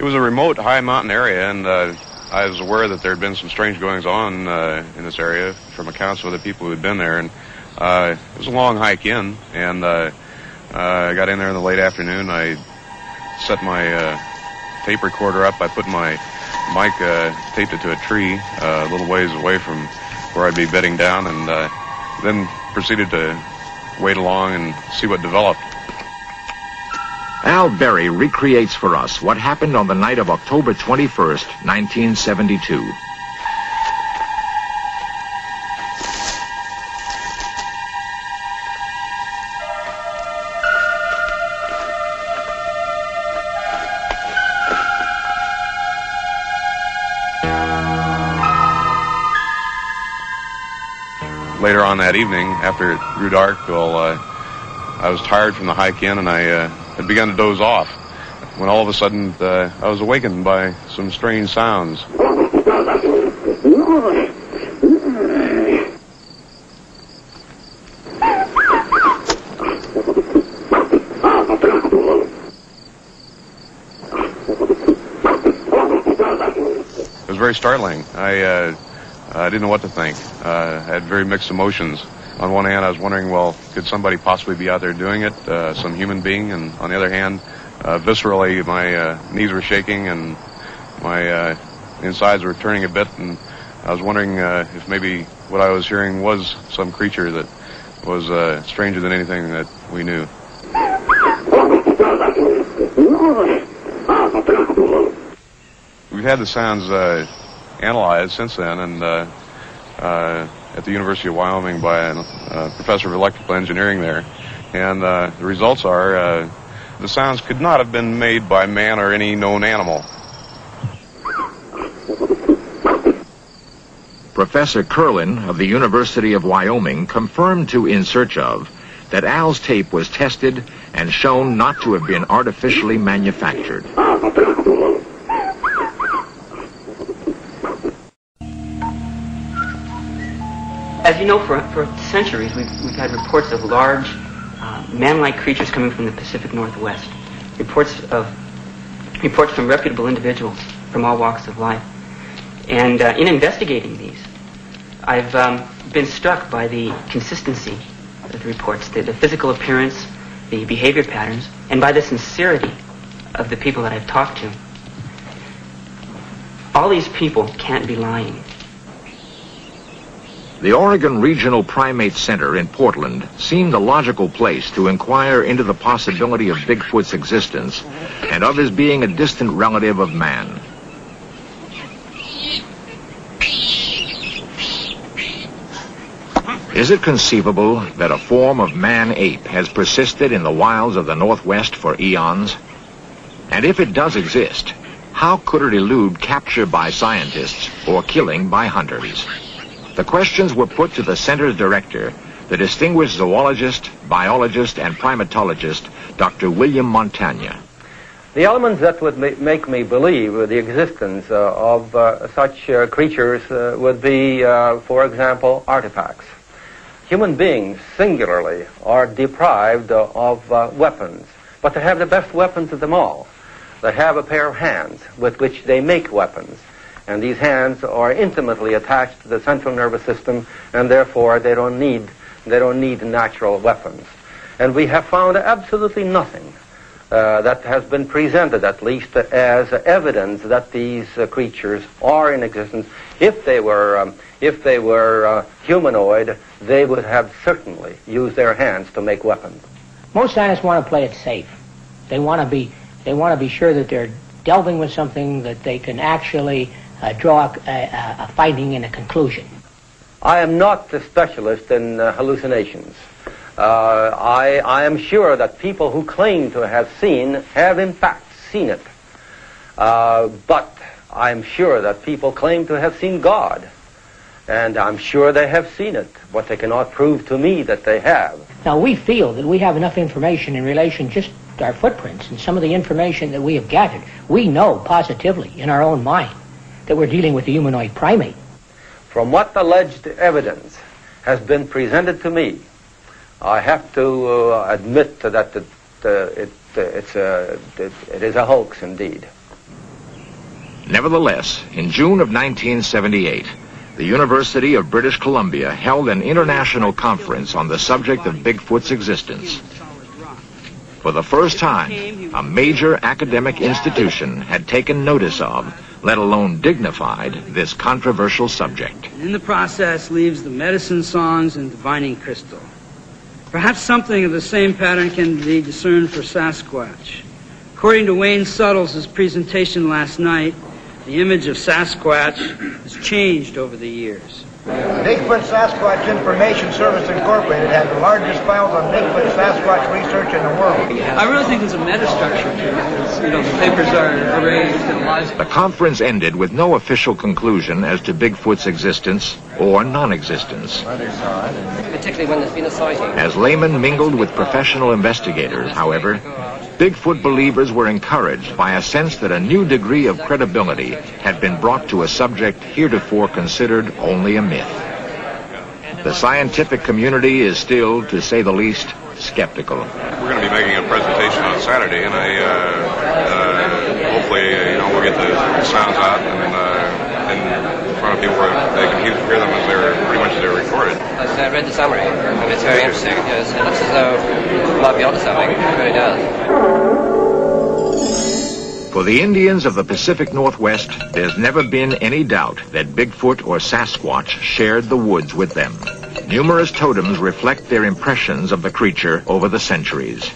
It was a remote, high mountain area, and I was aware that there had been some strange goings-on in this area from accounts of other people who had been there. And it was a long hike in, and I got in there in the late afternoon. I set my tape recorder up. I put my mic, taped it to a tree a little ways away from where I'd be bedding down, and then proceeded to wait along and see what developed. Al Berry recreates for us what happened on the night of October 21st, 1972. Later on that evening, after it grew dark, well, I was tired from the hike in, and I had begun to doze off, when all of a sudden I was awakened by some strange sounds. It was very startling. I didn't know what to think. I had very mixed emotions. On one hand, I was wondering, well, could somebody possibly be out there doing it, some human being? And on the other hand, viscerally, my knees were shaking and my insides were turning a bit, and I was wondering if maybe what I was hearing was some creature that was stranger than anything that we knew. We've had the sounds analyzed since then, and at the University of Wyoming by a professor of electrical engineering there. And the results are the sounds could not have been made by man or any known animal. Professor Curlin of the University of Wyoming confirmed to In Search Of that Al's tape was tested and shown not to have been artificially manufactured. As you know, for centuries, we've had reports of large, man-like creatures coming from the Pacific Northwest. Reports from reputable individuals from all walks of life. And in investigating these, I've been struck by the consistency of the reports, the physical appearance, the behavior patterns, and by the sincerity of the people that I've talked to. All these people can't be lying. The Oregon Regional Primate Center in Portland seemed a logical place to inquire into the possibility of Bigfoot's existence and of his being a distant relative of man. Is it conceivable that a form of man-ape has persisted in the wilds of the Northwest for eons? And if it does exist, how could it elude capture by scientists or killing by hunters? The questions were put to the center's director, the distinguished zoologist, biologist, and primatologist, Dr. William Montagna. The elements that would make me believe the existence of such creatures would be, for example, artifacts. Human beings, singularly, are deprived of weapons, but they have the best weapons of them all. They have a pair of hands with which they make weapons. And these hands are intimately attached to the central nervous system, and therefore they don't need natural weapons. And we have found absolutely nothing that has been presented, at least, as evidence that these creatures are in existence. If they were humanoid, they would have certainly used their hands to make weapons. Most scientists want to play it safe. They want to be sure that they're delving with something that they can actually draw a finding and a conclusion. I am not the specialist in hallucinations. I am sure that people who claim to have seen have in fact seen it. But I'm sure that people claim to have seen God. And I'm sure they have seen it, but they cannot prove to me that they have. Now, we feel that we have enough information in relation just to our footprints and some of the information that we have gathered. We know positively in our own mind that we're dealing with a humanoid primate. From what alleged evidence has been presented to me, I have to admit that it is a hoax indeed. Nevertheless, in June of 1978, the University of British Columbia held an international conference on the subject of Bigfoot's existence. For the first time, a major academic institution had taken notice of, let alone dignified, this controversial subject. In the process leaves the medicine songs and divining crystal. Perhaps something of the same pattern can be discerned for Sasquatch. According to Wayne Suttles' presentation last night, the image of Sasquatch has changed over the years. Bigfoot Sasquatch Information Service Incorporated has the largest files on Bigfoot Sasquatch research in the world. I really think there's a metastructure to it. You know, the papers are arranged in lives. The conference ended with no official conclusion as to Bigfoot's existence or non-existence. Particularly when there's been a sighting. As laymen mingled with professional investigators, however, Bigfoot believers were encouraged by a sense that a new degree of credibility had been brought to a subject heretofore considered only a myth. The scientific community is still, to say the least, skeptical. We're going to be making a presentation on Saturday, and hopefully, we'll get the sounds out and in front of people where they can hear them as they're recorded. I read the summary, and it's very interesting. It looks as though it might be onto something. It really does. For the Indians of the Pacific Northwest, there's never been any doubt that Bigfoot or Sasquatch shared the woods with them. Numerous totems reflect their impressions of the creature over the centuries.